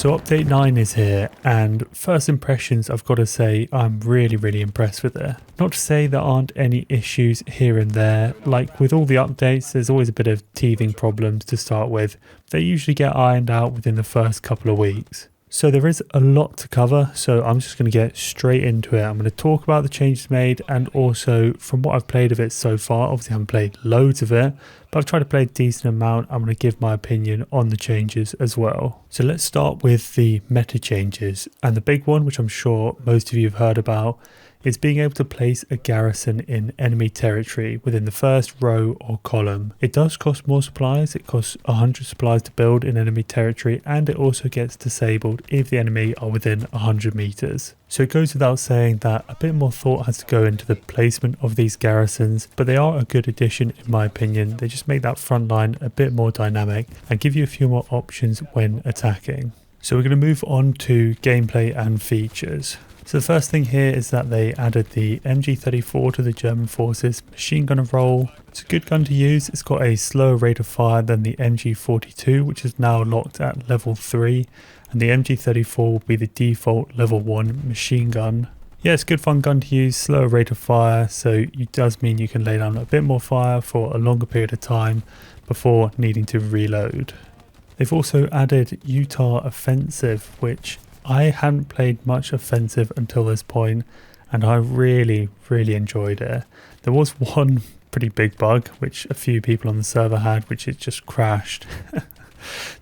So update 9 is here, and first impressions, I've got to say I'm really impressed with it. Not to say there aren't any issues here and there, like with all the updates there's always a bit of teething problems to start with. They usually get ironed out within the first couple of weeks. So there is a lot to cover, so I'm just going to get straight into it. I'm going to talk about the changes made, and also from what I've played of it so far. Obviously I haven't played loads of it, but I've tried to play a decent amount. I'm going to give my opinion on the changes as well. So let's start with the meta changes, and the big one, which I'm sure most of you have heard about, is being able to place a garrison in enemy territory within the first row or column. It does cost more supplies. It costs 100 supplies to build in enemy territory, and it also gets disabled if the enemy are within 100 meters. So it goes without saying that a bit more thought has to go into the placement of these garrisons, but they are a good addition in my opinion. They just make that front line a bit more dynamic and give you a few more options when attacking. So we're going to move on to gameplay and features. So the first thing here is that they added the MG34 to the German forces machine gunner role. It's a good gun to use. It's got a slower rate of fire than the MG42, which is now locked at level 3, and the MG34 will be the default level 1 machine gun. Yeah, it's a good fun gun to use, slower rate of fire, so it does mean you can lay down a bit more fire for a longer period of time before needing to reload. They've also added Utah Offensive, which I hadn't played much offensive until this point, and I really enjoyed it. There was one pretty big bug which a few people on the server had, which it just crashed.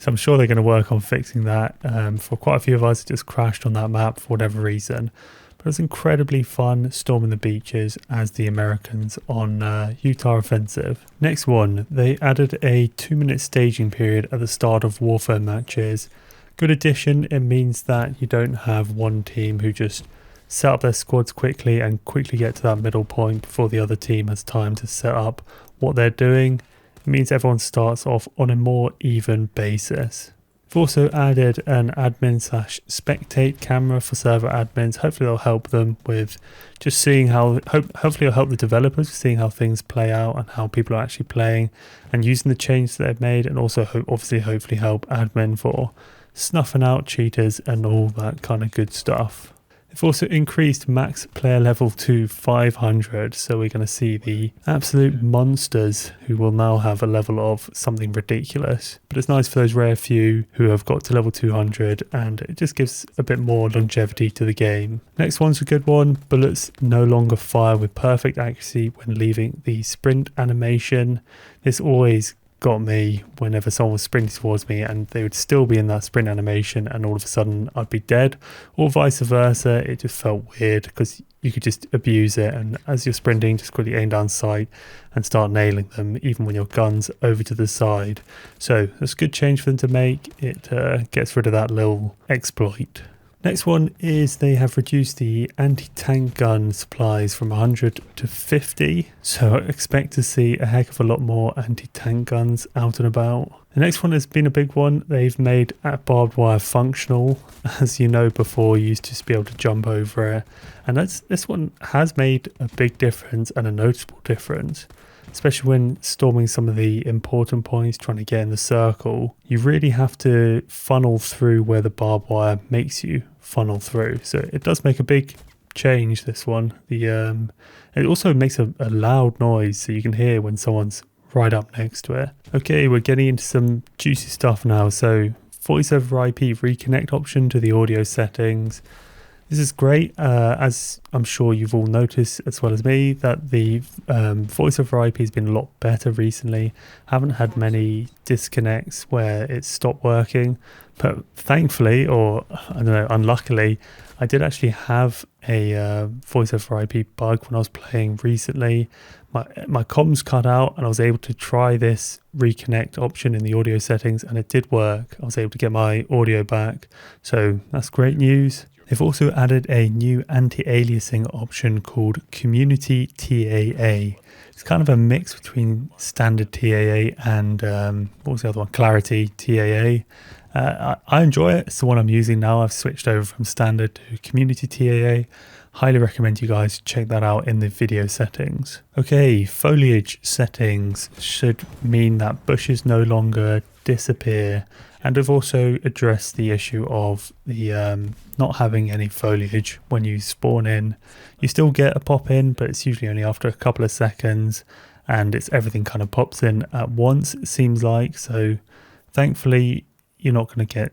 So I'm sure they're going to work on fixing that. For quite a few of us it just crashed on that map for whatever reason, but it was incredibly fun storming the beaches as the Americans on Utah Offensive. Next one, they added a 2-minute staging period at the start of warfare matches. Good addition. It means that you don't have one team who just set up their squads quickly and quickly get to that middle point before the other team has time to set up what they're doing. It means everyone starts off on a more even basis. We've also added an admin/spectate camera for server admins. Hopefully that'll help them with just seeing how, hopefully it'll help the developers seeing how things play out and how people are actually playing and using the changes that they've made, and also hopefully help admin for snuffing out cheaters and all that kind of good stuff. They've also increased max player level to 500, so we're going to see the absolute monsters who will now have a level of something ridiculous. But it's nice for those rare few who have got to level 200, and it just gives a bit more longevity to the game. Next one's a good one. Bullets no longer fire with perfect accuracy when leaving the sprint animation. This always got me whenever someone was sprinting towards me and they would still be in that sprint animation and all of a sudden I'd be dead, or vice versa. It just felt weird because you could just abuse it, and as you're sprinting just quickly aim down sight and start nailing them even when your gun's over to the side. So that's a good change for them to make. It gets rid of that little exploit. Next one is they have reduced the anti-tank gun supplies from 100 to 50, so I expect to see a heck of a lot more anti-tank guns out and about. The next one has been a big one. They've made barbed wire functional. As you know, before you used to just be able to jump over it, and this one has made a big difference and a noticeable difference. Especially when storming some of the important points, trying to get in the circle, you really have to funnel through where the barbed wire makes you funnel through. So it does make a big change, this one. It also makes a loud noise, so you can hear when someone's right up next to it. Okay, we're getting into some juicy stuff now. So voice over IP reconnect option to the audio settings. This is great, as I'm sure you've all noticed as well as me, that the voice over IP has been a lot better recently. Haven't had many disconnects where it's stopped working, but thankfully, or I don't know, unluckily, I did actually have a voice over IP bug when I was playing recently. My comms cut out and I was able to try this reconnect option in the audio settings and it did work. I was able to get my audio back, so that's great news. They've also added a new anti-aliasing option called Community TAA. It's kind of a mix between standard TAA and what was the other one? Clarity TAA. I enjoy it. It's the one I'm using now. I've switched over from standard to Community TAA. Highly recommend you guys check that out in the video settings. Okay, foliage settings should mean that bushes no longer disappear And they've also addressed the issue of the not having any foliage when you spawn in. You still get a pop in, but it's usually only after a couple of seconds, and it's everything kind of pops in at once, it seems like. So thankfully you're not going to get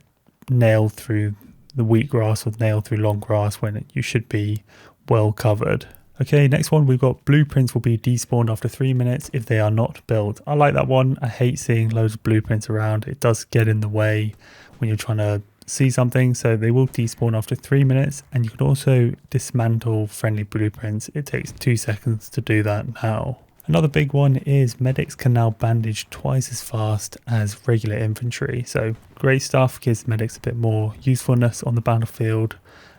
nailed through the wheatgrass or nailed through long grass when you should be well covered. Okay, next one, we've got blueprints will be despawned after 3 minutes if they are not built. I like that one. I hate seeing loads of blueprints around. It does get in the way when you're trying to see something. So they will despawn after 3 minutes, and you can also dismantle friendly blueprints. It takes 2 seconds to do that now. Another big one is medics can now bandage twice as fast as regular infantry. So great stuff, gives medics a bit more usefulness on the battlefield.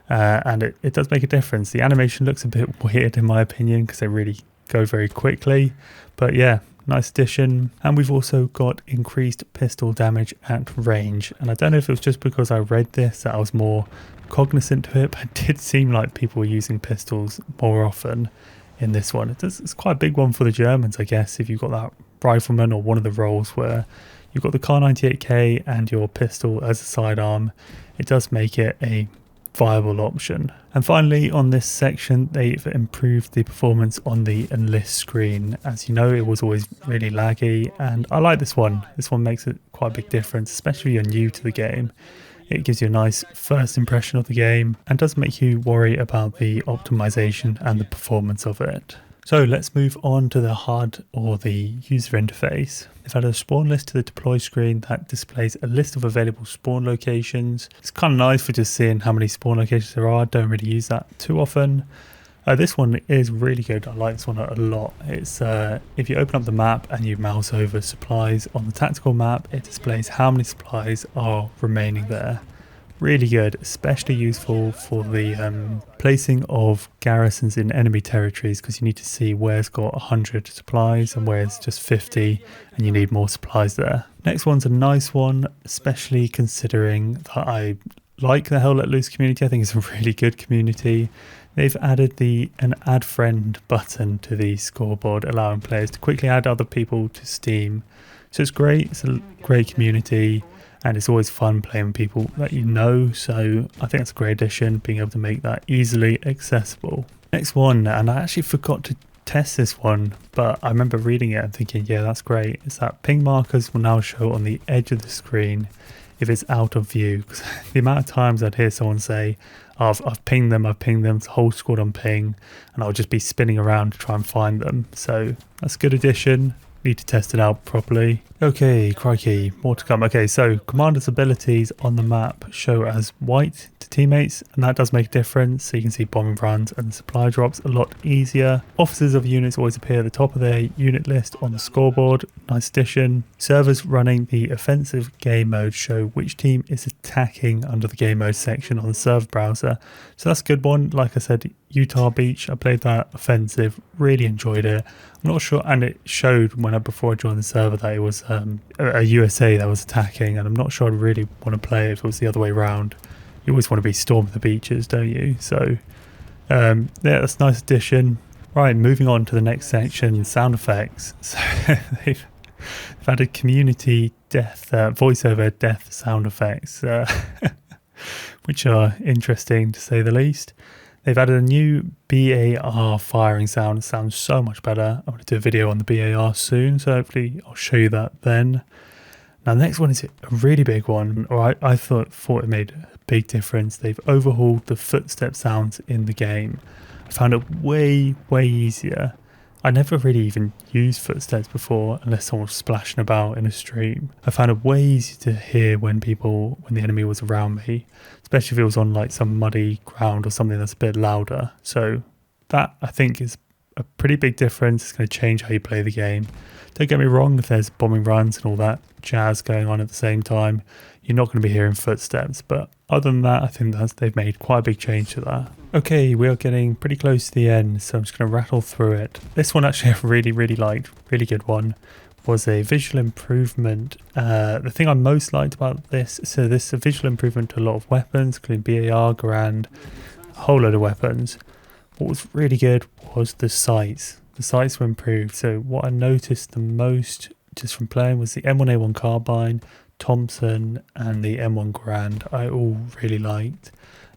And it does make a difference. The animation looks a bit weird in my opinion because they really go very quickly. But yeah, nice addition. And we've also got increased pistol damage at range. And I don't know if it was just because I read this that I was more cognizant to it, but it did seem like people were using pistols more often in this one. It's quite a big one for the Germans, I guess, if you've got that rifleman or one of the roles where you've got the Kar 98K and your pistol as a sidearm. It does make it a viable option. And finally, on this section, they've improved the performance on the enlist screen. As you know, it was always really laggy, and I like this one. This one makes it quite a big difference, especially if you're new to the game. It gives you a nice first impression of the game and does make you worry about the optimization and the performance of it. So let's move on to the HUD or the user interface. They've added a spawn list to the deploy screen that displays a list of available spawn locations. It's kind of nice for just seeing how many spawn locations there are. I don't really use that too often. This one is really good. I like this one a lot. It's if you open up the map and you mouse over supplies on the tactical map, it displays how many supplies are remaining there. Really good, especially useful for the placing of garrisons in enemy territories, because you need to see where's got 100 supplies and where's just 50 and you need more supplies there. Next one's a nice one, especially considering that I like the Hell Let Loose community. I think it's a really good community. They've added an add friend button to the scoreboard, allowing players to quickly add other people to Steam. So it's great, it's a great community, and it's always fun playing with people that you know. So I think it's a great addition, being able to make that easily accessible. Next one, and I actually forgot to test this one, but I remember reading it and thinking, yeah, that's great. It's that ping markers will now show on the edge of the screen if it's out of view. Because the amount of times I'd hear someone say, oh, I've pinged them, it's a whole squad on ping, and I'll just be spinning around to try and find them. So that's a good addition. Need to test it out properly. Okay, crikey, more to come. Okay, so commanders' abilities on the map show as white to teammates, and that does make a difference. So you can see bombing runs and supply drops a lot easier. Officers of units always appear at the top of their unit list on the scoreboard. Nice addition. Servers running the offensive game mode show which team is attacking under the game mode section on the server browser. So that's a good one. Like I said, Utah Beach, I played that offensive, really enjoyed it. I'm not sure, and it showed before I joined the server that it was a USA that was attacking, and I'm not sure I'd really want to play it if it was the other way around. You always want to be storming the beaches, don't you? So yeah, that's a nice addition. Right, moving on to the next section, sound effects. So they've added community death, voiceover death sound effects, which are interesting to say the least. They've added a new BAR firing sound. It sounds so much better. I'm going to do a video on the BAR soon, so hopefully I'll show you that then. Now the next one is a really big one, or I thought it made a big difference. They've overhauled the footstep sounds in the game. I found it way easier. I never really even used footsteps before unless someone was splashing about in a stream. I found it way easier to hear when the enemy was around me, especially if it was on like some muddy ground or something that's a bit louder. So that, I think, is a pretty big difference. It's going to change how you play the game. Don't get me wrong, if there's bombing runs and all that jazz going on at the same time, you're not going to be hearing footsteps. But other than that, I think they've made quite a big change to that. Okay, we are getting pretty close to the end, so I'm just going to rattle through it. This one actually I really liked, really good one, was a visual improvement. The thing I most liked about this, so this is a visual improvement to a lot of weapons, including BAR, Garand, a whole load of weapons. What was really good was the sights. The sights were improved. So what I noticed the most just from playing was the M1A1 carbine Thompson and the M1 Grand I all really liked.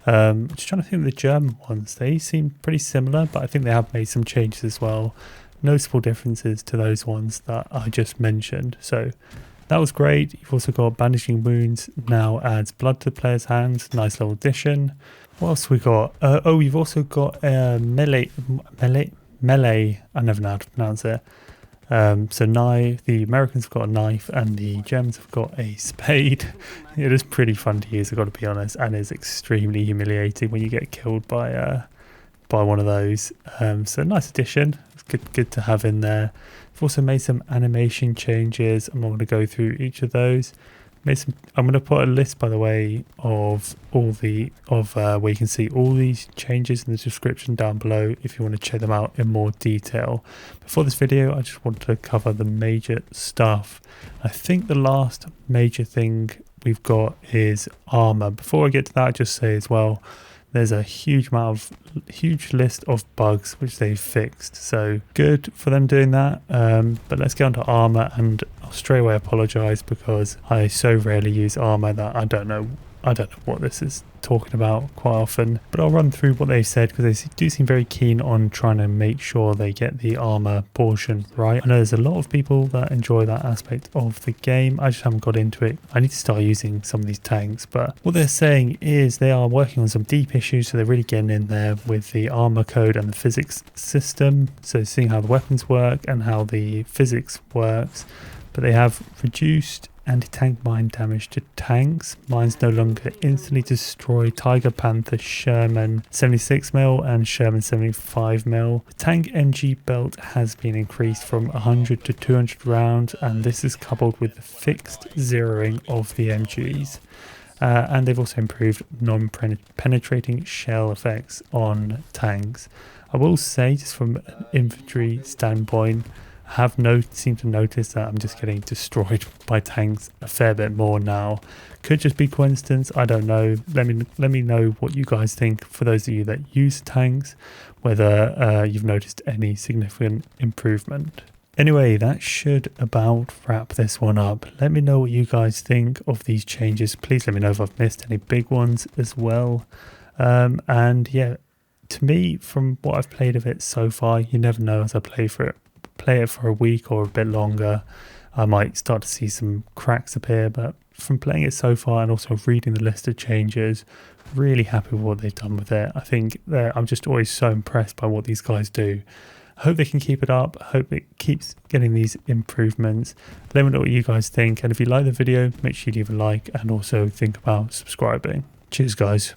Just trying to think of the German ones. They seem pretty similar, but I think they have made some changes as well. Noticeable differences to those ones that I just mentioned. So that was great. You've also got bandaging wounds now adds blood to the player's hands. Nice little addition. What else we got? Oh, you've also got melee. I never know how to pronounce it. So knife. The Americans have got a knife, and the Germans have got a spade. It is pretty fun to use, I've got to be honest, and is extremely humiliating when you get killed by one of those. So nice addition. It's good to have in there. I've also made some animation changes. I'm not going to go through each of those. I'm going to put a list, by the way, of all where you can see all these changes in the description down below if you want to check them out in more detail. Before this video, I just wanted to cover the major stuff. I think the last major thing we've got is armor. Before I get to that, I just say as well, there's a huge list of bugs which they've fixed, so good for them doing that. But let's get on to armor, and I'll straight away apologize because I so rarely use armor that I don't know what this is talking about quite often, but I'll run through what they said because they do seem very keen on trying to make sure they get the armor portion right. I know there's a lot of people that enjoy that aspect of the game. I just haven't got into it. I need to start using some of these tanks, but what they're saying is they are working on some deep issues, so they're really getting in there with the armor code and the physics system, so seeing how the weapons work and how the physics works. But they have reduced anti-tank mine damage to tanks. Mines no longer instantly destroy Tiger, Panther, Sherman 76mm and Sherman 75mm. The tank NG belt has been increased from 100 to 200 rounds, and this is coupled with the fixed zeroing of the MGs. And they've also improved non-penetrating shell effects on tanks. I will say, just from an infantry standpoint, seem to notice that I'm just getting destroyed by tanks a fair bit more now. Could just be coincidence, I don't know. Let me know what you guys think, for those of you that use tanks, whether you've noticed any significant improvement. Anyway, that should about wrap this one up. Let me know what you guys think of these changes. Please let me know if I've missed any big ones as well. And yeah, to me, from what I've played of it so far, you never know, as I play it for a week or a bit longer, I might start to see some cracks appear. But from playing it so far and also reading the list of changes, really happy with what they've done with it. I think I'm just always so impressed by what these guys do. I hope they can keep it up. I hope it keeps getting these improvements. Let me know what you guys think, and if you like the video, make sure you leave a like and also think about subscribing. Cheers guys.